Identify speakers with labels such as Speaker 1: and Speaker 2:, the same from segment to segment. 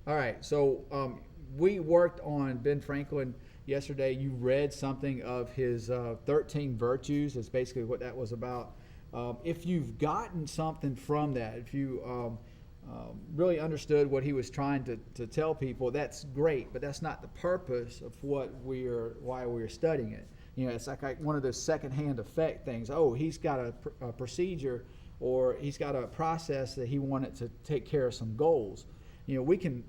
Speaker 1: All right, so we worked on Ben Franklin yesterday. You read something of his 13 virtues. That's basically what that was about. If you've gotten something from that, if you really understood what he was trying to tell people, that's great, but that's not the purpose of why we're studying it. You know, it's like one of those secondhand effect things. Oh, he's got a procedure, or he's got a process that he wanted to take care of some goals. You know, we can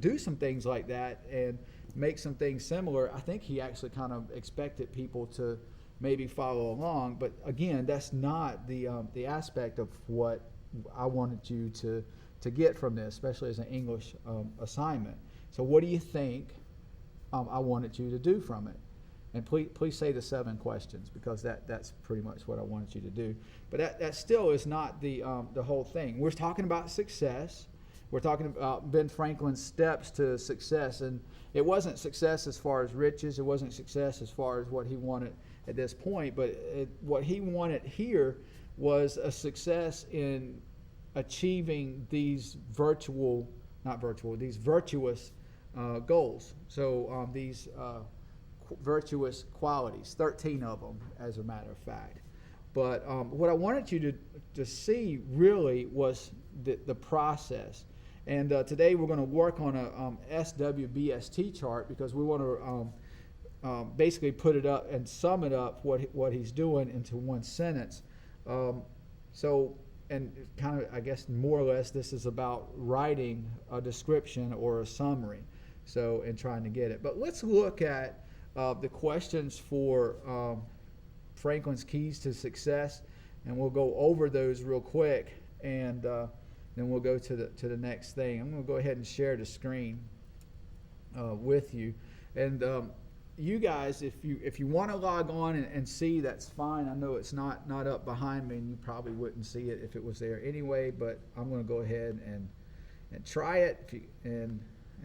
Speaker 1: do some things like that and make some things similar. I think he actually kind of expected people to maybe follow along, but again, that's not the aspect of what I wanted you to get from this, especially as an English assignment. So what do you think I wanted you to do from it? And please say the 7 questions, because that's pretty much what I wanted you to do. But that still is not the whole thing. We're talking about success. We're talking about Ben Franklin's steps to success. And it wasn't success as far as riches. It wasn't success as far as what he wanted at this point. But what he wanted here was a success in achieving these virtuous goals. So these virtuous qualities, 13 of them, as a matter of fact. But what I wanted you to see really was the process. And today we're going to work on a SWBST chart, because we want to basically put it up and sum it up what he's doing into one sentence. And kind of, I guess, more or less, this is about writing a description or a summary, and trying to get it. But let's look at the questions for Franklin's Keys to Success, and we'll go over those real quick, and then we'll go to the next thing. I'm going to go ahead and share the screen with you, and you guys, if you want to log on and see, that's fine. I know it's not up behind me, and you probably wouldn't see it if it was there anyway. But I'm going to go ahead and try it and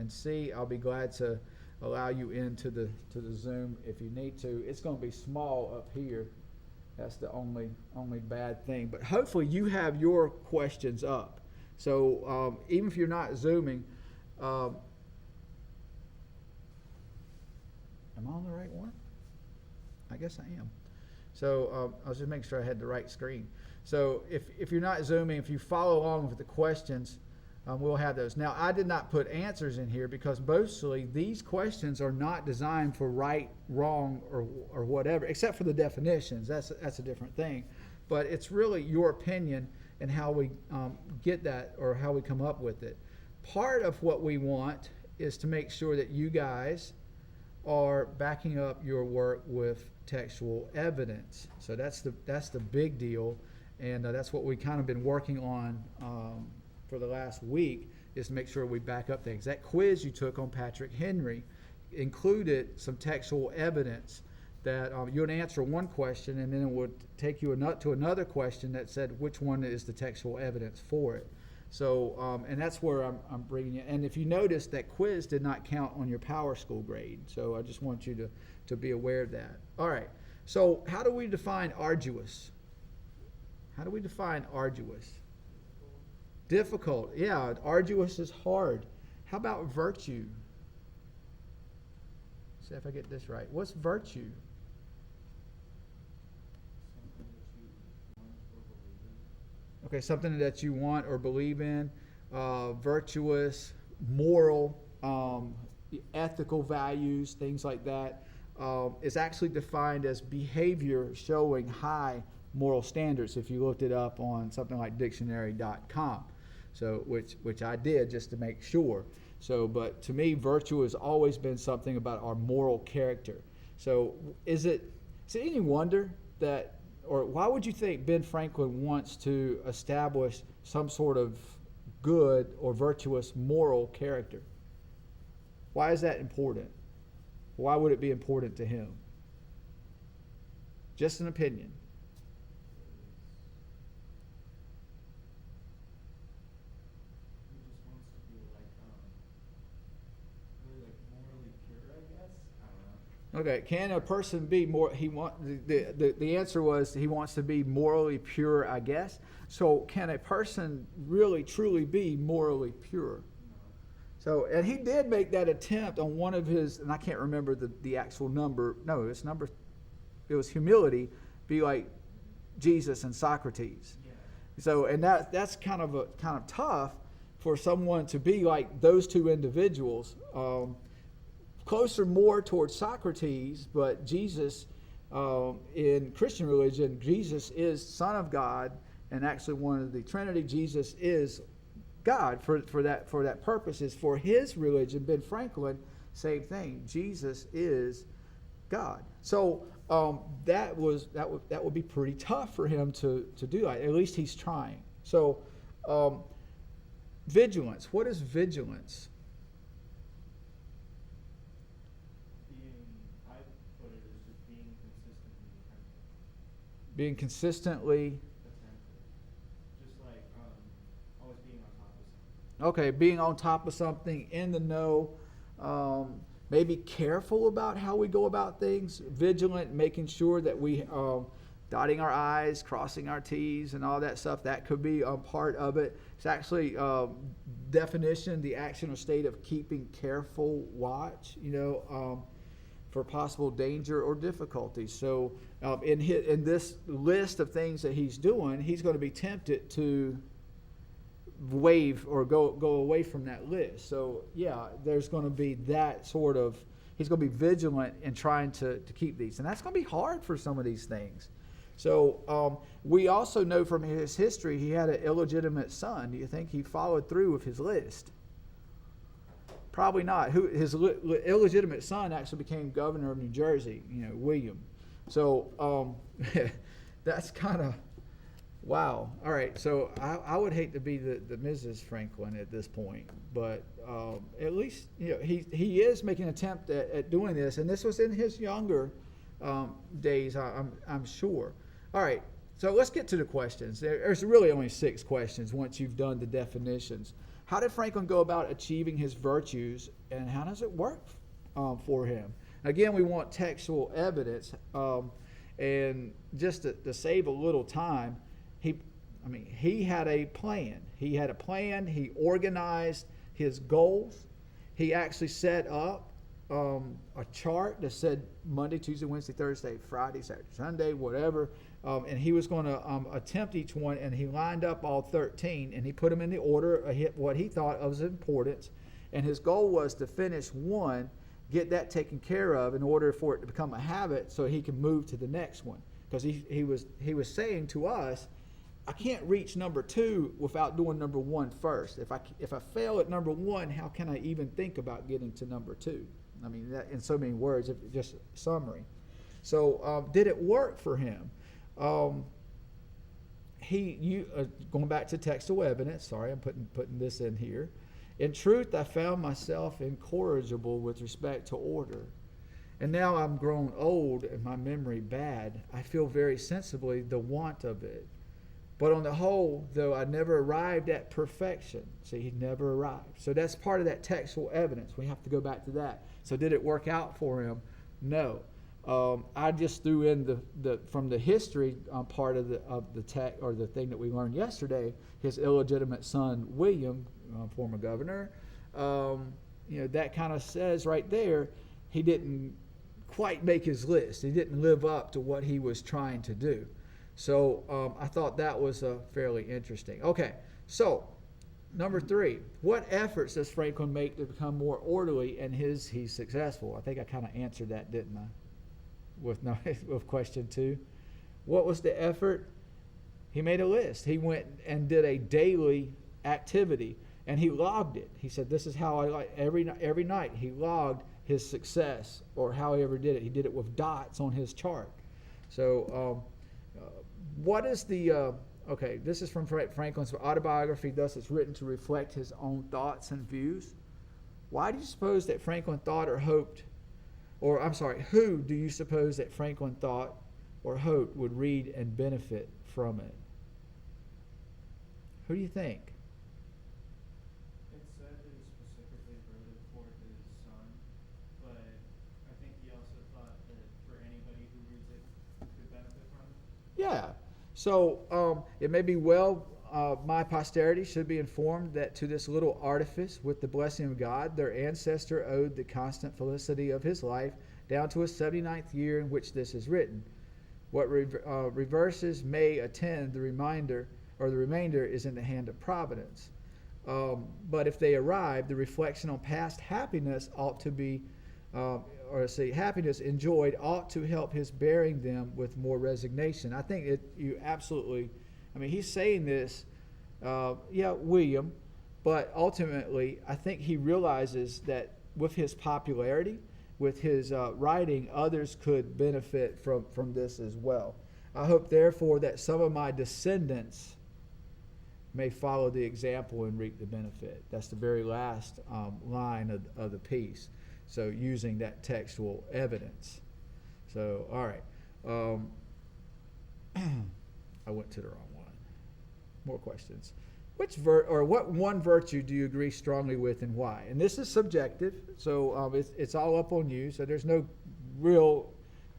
Speaker 1: see. I'll be glad to allow you into the Zoom if you need to. It's going to be small up here. That's the only bad thing. But hopefully you have your questions up. So even if you're not Zooming, am I on the right one? I guess I am. So I was just making sure I had the right screen. So if you're not Zooming, if you follow along with the questions, we'll have those. Now, I did not put answers in here because mostly these questions are not designed for right, wrong, or whatever, except for the definitions. That's a different thing. But it's really your opinion and how we get that, or how we come up with it. Part of what we want is to make sure that you guys are backing up your work with textual evidence. So that's the big deal, and that's what we kind of been working on for the last week, is to make sure we back up things. That quiz you took on Patrick Henry included some textual evidence that you would answer one question, and then it would take you to another question that said which one is the textual evidence for it. So, and that's where I'm bringing you. And if you notice, that quiz did not count on your Power School grade. So I just want you to be aware of that. All right. So how do we define arduous? How do we define arduous? Difficult. Yeah, arduous is hard. How about virtue? See if I get this right. What's virtue? Okay, something that you want or believe in. Virtuous, moral, ethical values, things like that, is actually defined as behavior showing high moral standards, if you looked it up on something like dictionary.com. So, which I did just to make sure. So, but to me, virtue has always been something about our moral character. So, is it any wonder that, or why would you think Ben Franklin wants to establish some sort of good or virtuous moral character? Why is that important? Why would it be important to him? Just an opinion. Okay, can a person be more? The answer was he wants to be morally pure, I guess. So can a person really truly be morally pure? So, and he did make that attempt on one of his, and I can't remember the actual number. No, it was humility, be like Jesus and Socrates.
Speaker 2: Yeah.
Speaker 1: So, and that's kind of tough for someone to be like those two individuals. Closer more towards Socrates, but Jesus, in Christian religion, Jesus is Son of God, and actually one of the Trinity. Jesus is God for that purpose. Is for his religion. Ben Franklin, same thing. Jesus is God. So that would be pretty tough for him to do that. At least he's trying. So vigilance. What is vigilance?
Speaker 2: I put it as just being consistently attentive.
Speaker 1: Being consistently.
Speaker 2: Attentive. Just like always being on top of something.
Speaker 1: Okay, being on top of something, in the know, maybe careful about how we go about things, vigilant, making sure that we dotting our I's, crossing our T's, and all that stuff. That could be a part of it. It's actually definition, the action or state of keeping careful watch, for possible danger or difficulty. So in this list of things that he's doing, he's going to be tempted to wave or go away from that list. So yeah, there's going to be that sort of, he's going to be vigilant in trying to keep these. And that's going to be hard for some of these things. So we also know from his history he had an illegitimate son. Do you think he followed through with his list? Probably not. His illegitimate son actually became governor of New Jersey, William. So that's kind of, wow. All right, so I would hate to be the Mrs. Franklin at this point, but at least he is making an attempt at doing this, and this was in his younger days, I'm sure. All right, so let's get to the questions. There's really only 6 questions once you've done the definitions. How did Franklin go about achieving his virtues, and how does it work for him? Again, we want textual evidence, and just to save a little time, he had a plan. He organized his goals. He actually set up a chart that said Monday, Tuesday, Wednesday, Thursday, Friday, Saturday, Sunday, whatever. And he was going to attempt each one, and he lined up all 13, and he put them in the order of what he thought of as importance. And his goal was to finish one, get that taken care of in order for it to become a habit so he can move to the next one. Because he was saying to us, I can't reach number 2 without doing number 1 first. If I fail at number 1, how can I even think about getting to number 2? I mean, that, in so many words, just summary. So did it work for him? Going back to textual evidence. Sorry, I'm putting this in here. In truth, I found myself incorrigible with respect to order. And now I'm grown old and my memory bad. I feel very sensibly the want of it. But on the whole, though I never arrived at perfection. See, he never arrived. So that's part of that textual evidence. We have to go back to that. So did it work out for him? No. I just threw in from the history part of the text, or the thing that we learned yesterday, his illegitimate son William, former governor. That kind of says right there, he didn't quite make his list. He didn't live up to what he was trying to do. So I thought that was fairly interesting. Okay, so number 3, what efforts does Franklin make to become more orderly, and he's successful? I think I kind of answered that, didn't I? With question 2. What was the effort? He made a list. He went and did a daily activity, and he logged it. He said, this is how I like every night he logged his success, or how he ever did it. He did it with dots on his chart. So what is the this is from Franklin's autobiography. Thus it's written to reflect his own thoughts and views. Why do you suppose that Franklin thought or hoped, who do you suppose that Franklin thought or hoped would read and benefit from it? Who do you think?
Speaker 2: It said that he specifically wrote it for his son, but I think he also thought that for anybody who reads it could benefit from it.
Speaker 1: Yeah. So it may be well my posterity should be informed that to this little artifice, with the blessing of God, their ancestor owed the constant felicity of his life down to his 79th year in which this is written. What reverses may attend the remainder is in the hand of providence. But if they arrive, the reflection on past happiness ought to be, happiness enjoyed ought to help his bearing them with more resignation. I think you absolutely, he's saying this, William, but ultimately, I think he realizes that with his popularity, with his writing, others could benefit from this as well. I hope, therefore, that some of my descendants may follow the example and reap the benefit. That's the very last line of the piece. So using that textual evidence. So, all right. I went to the wrong one. More questions. What one virtue do you agree strongly with and why? And this is subjective, so it's all up on you. So there's no real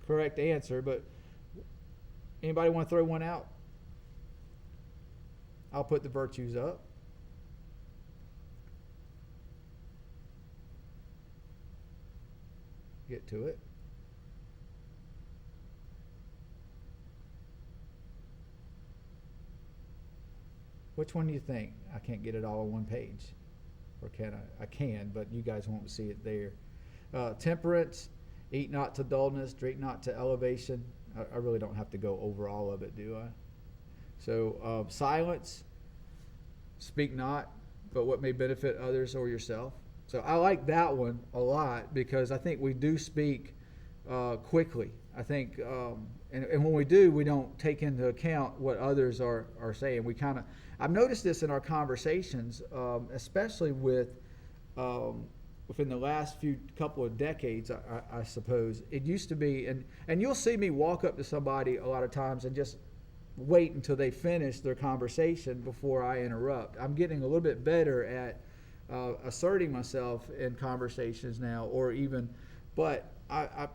Speaker 1: correct answer. But anybody want to throw one out? I'll put the virtues up. Get to it. Which one do you think? I can't get it all on one page. Or can I? I can, but you guys won't see it there. Temperance, eat not to dullness, drink not to elevation. I really don't have to go over all of it, do I? So silence, speak not, but what may benefit others or yourself. So I like that one a lot because I think we do speak quickly. I think, and when we do, we don't take into account what others are saying. I've noticed this in our conversations, especially within the last couple of decades, I suppose. It used to be, and you'll see me walk up to somebody a lot of times and just wait until they finish their conversation before I interrupt. I'm getting a little bit better at asserting myself in conversations now, but I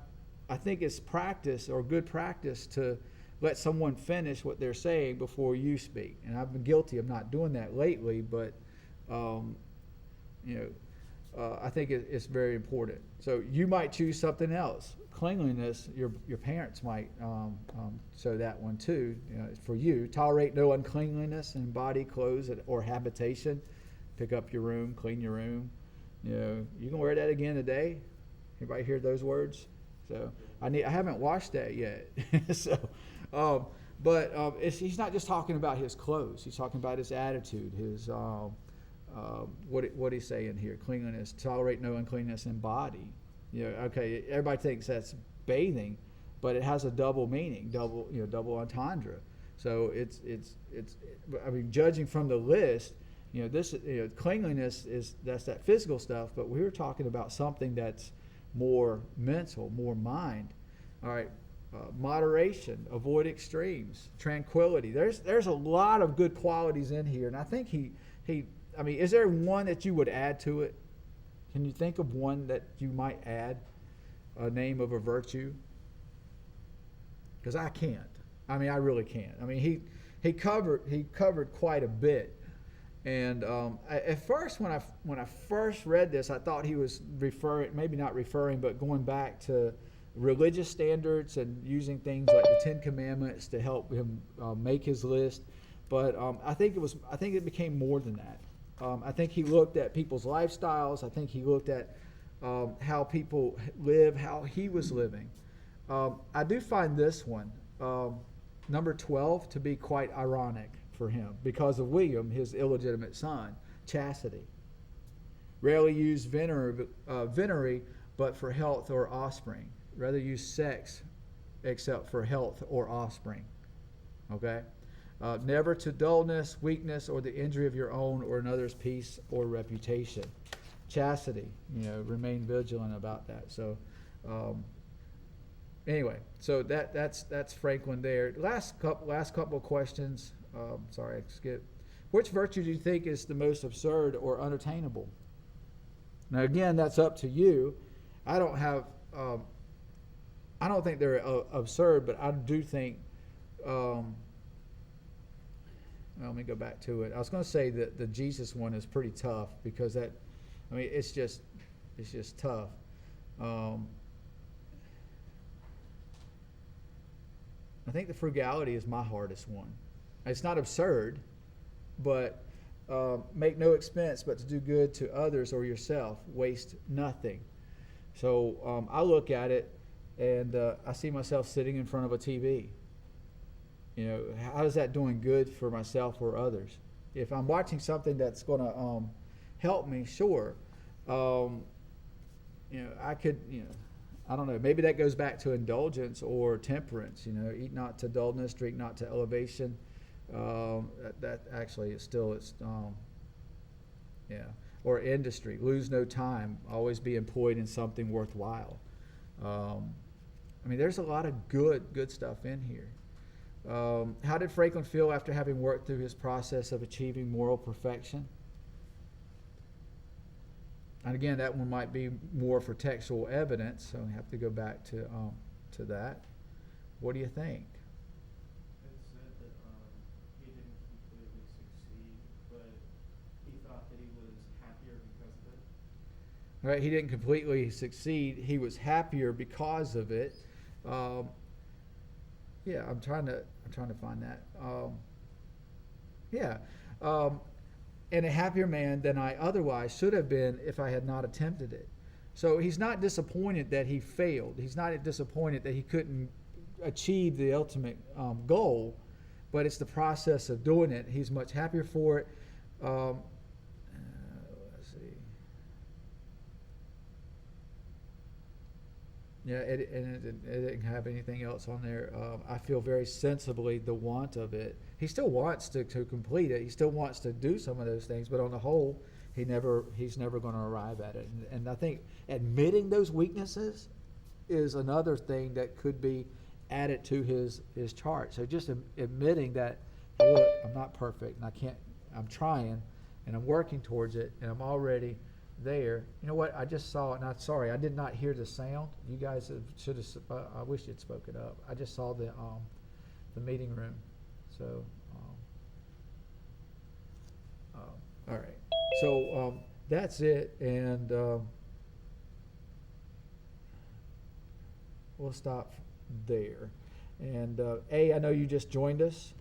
Speaker 1: think it's practice or good practice to let someone finish what they're saying before you speak. And I've been guilty of not doing that lately, but I think it's very important. So you might choose something else. Cleanliness, your parents might show that one too. For you, tolerate no uncleanliness in body, clothes, or habitation. Pick up your room, clean your room. You can wear that again today. Anybody hear those words? So I haven't washed that yet. He's not just talking about his clothes. He's talking about his attitude, his what he's saying here. Cleanliness, tolerate no uncleanness in body. Okay, everybody thinks that's bathing, but it has a double meaning, double entendre. So it's judging from the list, cleanliness that's that physical stuff, but we were talking about something that's more mental, more mind. All right, moderation, avoid extremes, tranquility. There's a lot of good qualities in here, and I think is there one that you would add to it? Can you think of one that you might add a name of a virtue? Because I can't. I really can't. He covered quite a bit. And at first, when I first read this, I thought he was maybe not referring, but going back to religious standards and using things like the Ten Commandments to help him make his list. But I think it became more than that. I think he looked at people's lifestyles. I think he looked at how people live, how he was living. I do find this one, number 12, to be quite ironic for him because of William, his illegitimate son, chastity. Rarely use venery, but for health or offspring. Rather use sex except for health or offspring. Okay? Never to dullness, weakness, or the injury of your own or another's peace or reputation. Chastity, remain vigilant about that. So, anyway, so that's Franklin there. Last couple of questions. Sorry, I skipped. Which virtue do you think is the most absurd or unattainable? Now, again, that's up to you. I don't think they're absurd, but I do think let me go back to it. I was going to say that the Jesus one is pretty tough because it's just tough. I think the frugality is my hardest one. It's not absurd, but make no expense but to do good to others or yourself. Waste nothing. So I look at it and I see myself sitting in front of a TV. You know, how is that doing good for myself or others? If I'm watching something that's going to help me, sure. I could, I don't know. Maybe that goes back to indulgence or temperance. Eat not to dullness, drink not to elevation. That actually is still, Or industry. Lose no time. Always be employed in something worthwhile. There's a lot of good stuff in here. How did Franklin feel after having worked through his process of achieving moral perfection? And again, that one might be more for textual evidence, so we have to go back to that. What do you think?
Speaker 2: It said that he didn't completely succeed, but he thought that he was happier because of it.
Speaker 1: Right, he didn't completely succeed. He was happier because of it. I'm trying to find that. And a happier man than I otherwise should have been if I had not attempted it. So he's not disappointed that he failed. He's not disappointed that he couldn't achieve the ultimate goal, but it's the process of doing it. He's much happier for it. Let's see. Yeah, it didn't have anything else on there. I feel very sensibly the want of it. He still wants to complete it. He still wants to do some of those things, but on the whole, he's never going to arrive at it. And I think admitting those weaknesses is another thing that could be added to his chart. So just admitting that, look, I'm not perfect, and I'm trying, and I'm working towards it, and I'm already there. You know what? I just saw it, and I'm sorry, I did not hear the sound. You guys should have. I wish you'd spoken up. I just saw the meeting room. So, all right. So that's it, and we'll stop there. And I know you just joined us.